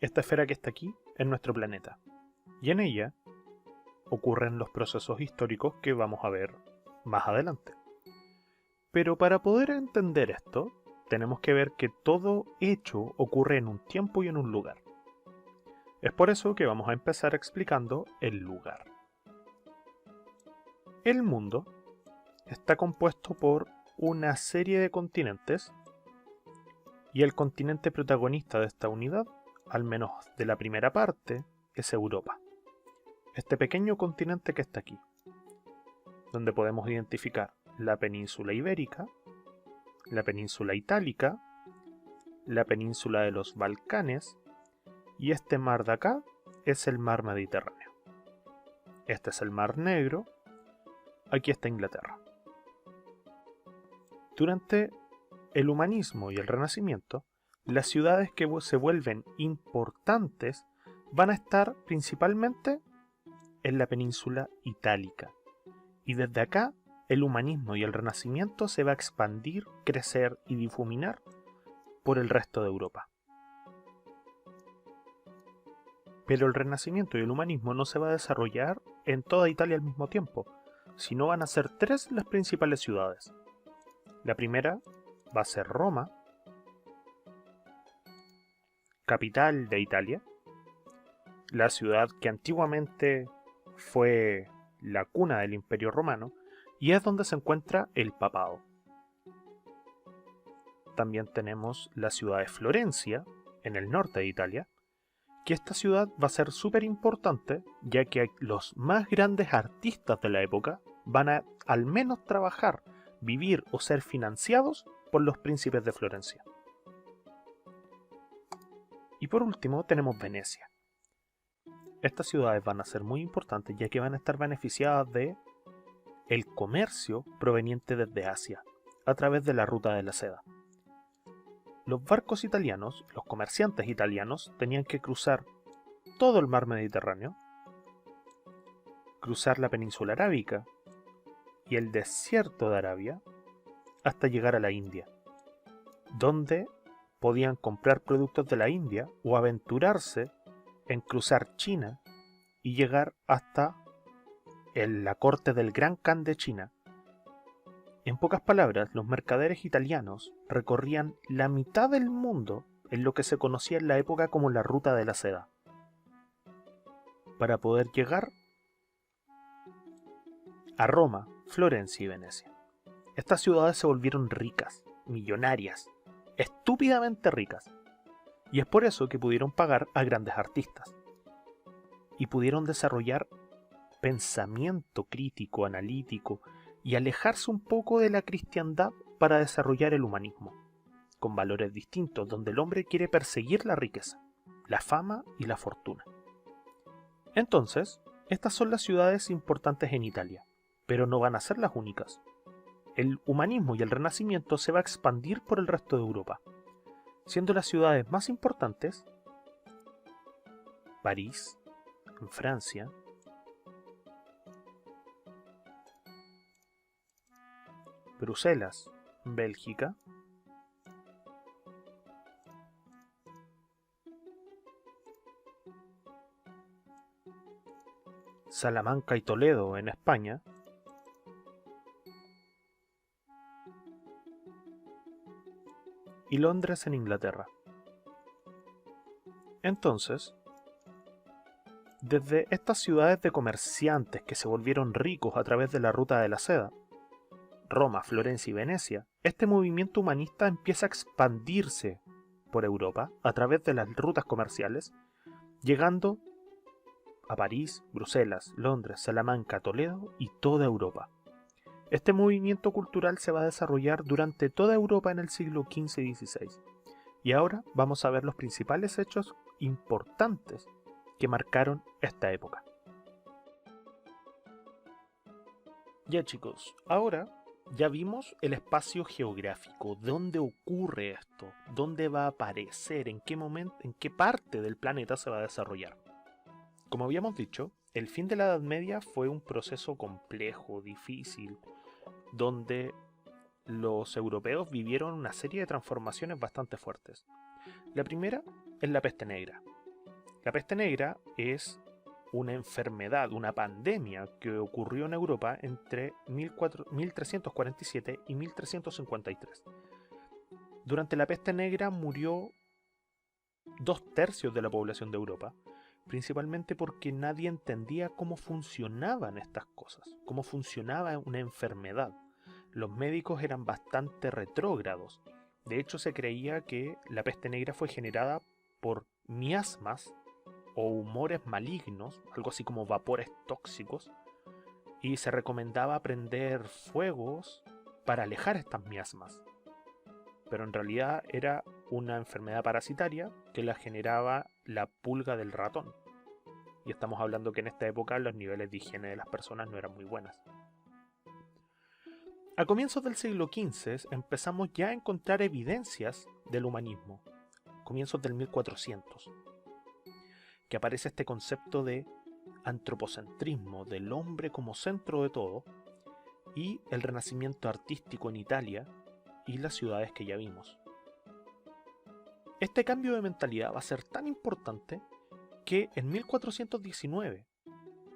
Esta esfera que está aquí es nuestro planeta, y en ella ocurren los procesos históricos que vamos a ver más adelante. Pero para poder entender esto, tenemos que ver que todo hecho ocurre en un tiempo y en un lugar. Es por eso que vamos a empezar explicando el lugar. El mundo está compuesto por una serie de continentes, y el continente protagonista de esta unidad, al menos de la primera parte, es Europa. Este pequeño continente que está aquí, donde podemos identificar la península ibérica, la península itálica, la península de los Balcanes, y este mar de acá es el mar Mediterráneo. Este es el mar Negro, aquí está Inglaterra. Durante el humanismo y el renacimiento, las ciudades que se vuelven importantes van a estar principalmente en la península itálica. Y desde acá, el humanismo y el renacimiento se va a expandir, crecer y difuminar por el resto de Europa. Pero el renacimiento y el humanismo no se va a desarrollar en toda Italia al mismo tiempo, sino van a ser tres las principales ciudades. La primera va a ser Roma, capital de Italia, la ciudad que antiguamente fue la cuna del Imperio Romano, y es donde se encuentra el papado. También tenemos la ciudad de Florencia, en el norte de Italia, que esta ciudad va a ser súper importante, ya que los más grandes artistas de la época van a al menos trabajar, vivir o ser financiados por los príncipes de Florencia. Y por último tenemos Venecia. Estas ciudades van a ser muy importantes, ya que van a estar beneficiadas de el comercio proveniente desde Asia, a través de la ruta de la seda. Los barcos italianos, los comerciantes italianos, tenían que cruzar todo el mar Mediterráneo, cruzar la península arábica y el desierto de Arabia hasta llegar a la India, donde podían comprar productos de la India o aventurarse en cruzar China y llegar hasta la corte del Gran Khan de China. En pocas palabras, los mercaderes italianos recorrían la mitad del mundo en lo que se conocía en la época como la ruta de la seda, para poder llegar a Roma, Florencia y Venecia. Estas ciudades se volvieron ricas, millonarias, estúpidamente ricas, y es por eso que pudieron pagar a grandes artistas, y pudieron desarrollar pensamiento crítico, analítico, y alejarse un poco de la cristiandad para desarrollar el humanismo, con valores distintos, donde el hombre quiere perseguir la riqueza, la fama y la fortuna. Entonces, estas son las ciudades importantes en Italia, pero no van a ser las únicas. El humanismo y el renacimiento se va a expandir por el resto de Europa, siendo las ciudades más importantes París, en Francia, Bruselas, Bélgica, Salamanca y Toledo en España, y Londres en Inglaterra. Entonces, desde estas ciudades de comerciantes que se volvieron ricos a través de la ruta de la seda, Roma, Florencia y Venecia, este movimiento humanista empieza a expandirse por Europa a través de las rutas comerciales, llegando a París, Bruselas, Londres, Salamanca, Toledo y toda Europa. Este movimiento cultural se va a desarrollar durante toda Europa en el siglo XV y XVI. Y ahora vamos a ver los principales hechos importantes que marcaron esta época. Ya chicos, ahora ya vimos el espacio geográfico, dónde ocurre esto, dónde va a aparecer, en qué momento, en qué parte del planeta se va a desarrollar. Como habíamos dicho, el fin de la Edad Media fue un proceso complejo, difícil, donde los europeos vivieron una serie de transformaciones bastante fuertes. La primera es la peste negra, La peste negra es una enfermedad, una pandemia que ocurrió en Europa entre 1347 y 1353. Durante la peste negra murió 2/3 de la población de Europa, principalmente porque nadie entendía cómo funcionaban estas cosas, cómo funcionaba una enfermedad. Los médicos eran bastante retrógrados. De hecho, se creía que la peste negra fue generada por miasmas o humores malignos, algo así como vapores tóxicos, y se recomendaba prender fuegos para alejar estas miasmas. Pero en realidad era una enfermedad parasitaria que la generaba la pulga del ratón. Y estamos hablando que en esta época los niveles de higiene de las personas no eran muy buenas. A comienzos del siglo XV empezamos ya a encontrar evidencias del humanismo, comienzos del 1400, que aparece este concepto de antropocentrismo, del hombre como centro de todo, y el renacimiento artístico en Italia y las ciudades que ya vimos. Este cambio de mentalidad va a ser tan importante que en 1419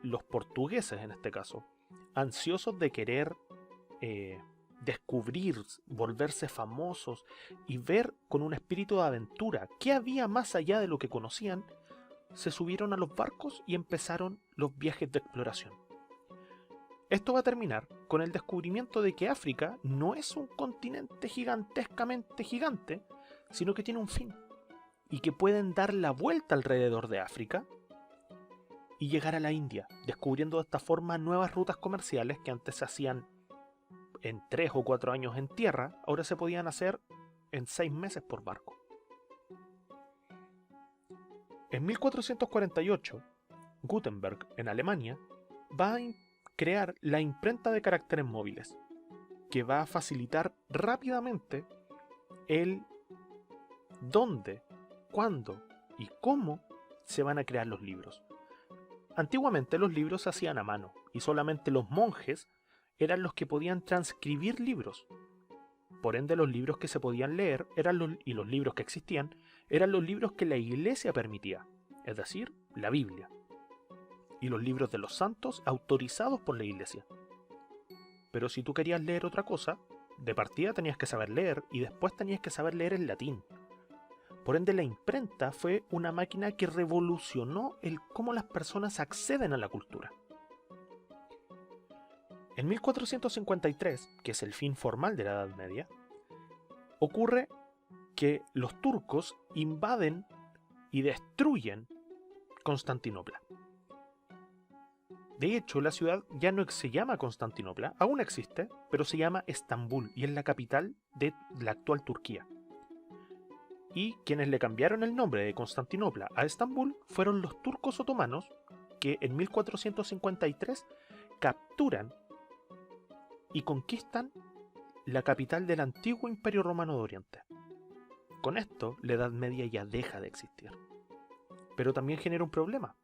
los portugueses, en este caso, ansiosos de querer descubrir, volverse famosos y ver con un espíritu de aventura qué había más allá de lo que conocían, se subieron a los barcos y empezaron los viajes de exploración. Esto va a terminar con el descubrimiento de que África no es un continente gigantescamente gigante, sino que tiene un fin, y que pueden dar la vuelta alrededor de África y llegar a la India, descubriendo de esta forma nuevas rutas comerciales que antes se hacían en 3 o 4 años en tierra, ahora se podían hacer en 6 meses por barco. En 1448, Gutenberg, en Alemania, va a crear la imprenta de caracteres móviles, que va a facilitar rápidamente el dónde, cuándo y cómo se van a crear los libros. Antiguamente los libros se hacían a mano y solamente los monjes eran los que podían transcribir libros. Por ende, los libros que se podían leer y los libros que existían eran los libros que la Iglesia permitía, es decir, la Biblia, y los libros de los santos autorizados por la Iglesia. Pero si tú querías leer otra cosa, de partida tenías que saber leer y después tenías que saber leer en latín. Por ende, la imprenta fue una máquina que revolucionó el cómo las personas acceden a la cultura. En 1453, que es el fin formal de la Edad Media, ocurre que los turcos invaden y destruyen Constantinopla. De hecho, la ciudad ya no se llama Constantinopla, aún existe, pero se llama Estambul y es la capital de la actual Turquía. Y quienes le cambiaron el nombre de Constantinopla a Estambul fueron los turcos otomanos que en 1453 capturan y conquistan la capital del antiguo Imperio Romano de Oriente. Con esto, la Edad Media ya deja de existir. Pero también genera un problema.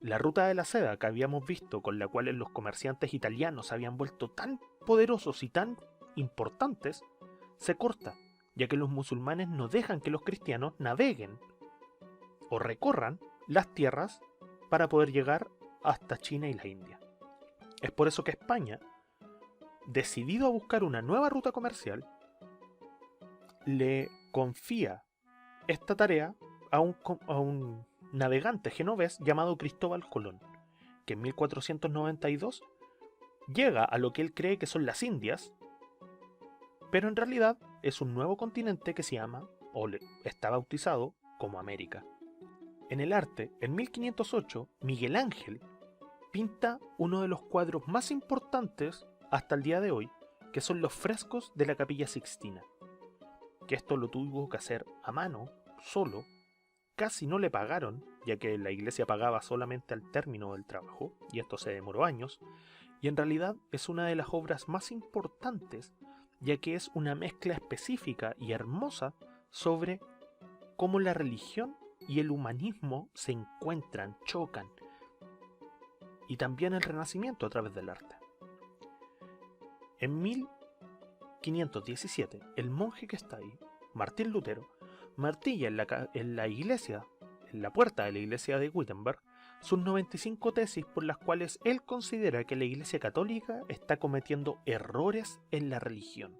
La ruta de la seda que habíamos visto, con la cual los comerciantes italianos se habían vuelto tan poderosos y tan importantes, se corta, ya que los musulmanes no dejan que los cristianos naveguen o recorran las tierras para poder llegar hasta China y la India. Es por eso que España, decidido a buscar una nueva ruta comercial, le confía esta tarea a un navegante genovés llamado Cristóbal Colón, que en 1492 llega a lo que él cree que son las Indias, pero en realidad es un nuevo continente que se llama, o está bautizado, como América. En el arte, en 1508, Miguel Ángel pinta uno de los cuadros más importantes hasta el día de hoy, que son los frescos de la Capilla Sixtina, que esto lo tuvo que hacer a mano, solo, casi no le pagaron, ya que la iglesia pagaba solamente al término del trabajo, y esto se demoró años, y en realidad es una de las obras más importantes, ya que es una mezcla específica y hermosa sobre cómo la religión y el humanismo se encuentran, chocan, y también el Renacimiento a través del arte. En 1517, el monje que está ahí, Martín Lutero, martilla en la iglesia en la puerta de la iglesia de Wittenberg sus 95 tesis por las cuales él considera que la Iglesia Católica está cometiendo errores en la religión.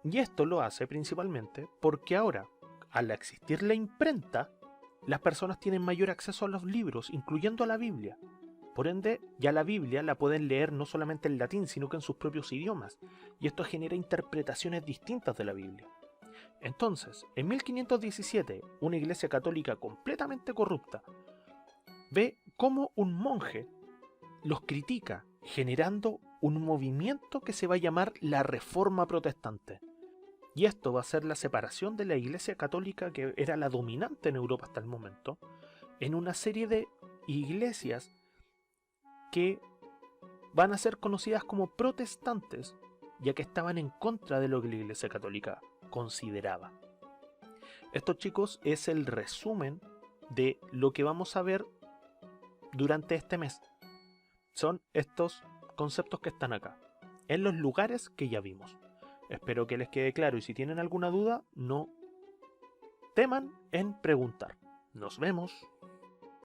Y esto lo hace principalmente porque ahora, al existir la imprenta, las personas tienen mayor acceso a los libros, incluyendo a la Biblia. Por ende, ya la Biblia la pueden leer no solamente en latín, sino que en sus propios idiomas, y esto genera interpretaciones distintas de la Biblia. Entonces, en 1517, una iglesia católica completamente corrupta ve cómo un monje los critica, generando un movimiento que se va a llamar la Reforma Protestante. Y esto va a ser la separación de la iglesia católica, que era la dominante en Europa hasta el momento, en una serie de iglesias que van a ser conocidas como protestantes, ya que estaban en contra de lo que la Iglesia Católica consideraba. Esto, chicos, es el resumen de lo que vamos a ver durante este mes. Son estos conceptos que están acá, en los lugares que ya vimos. Espero que les quede claro, y si tienen alguna duda, no teman en preguntar. Nos vemos.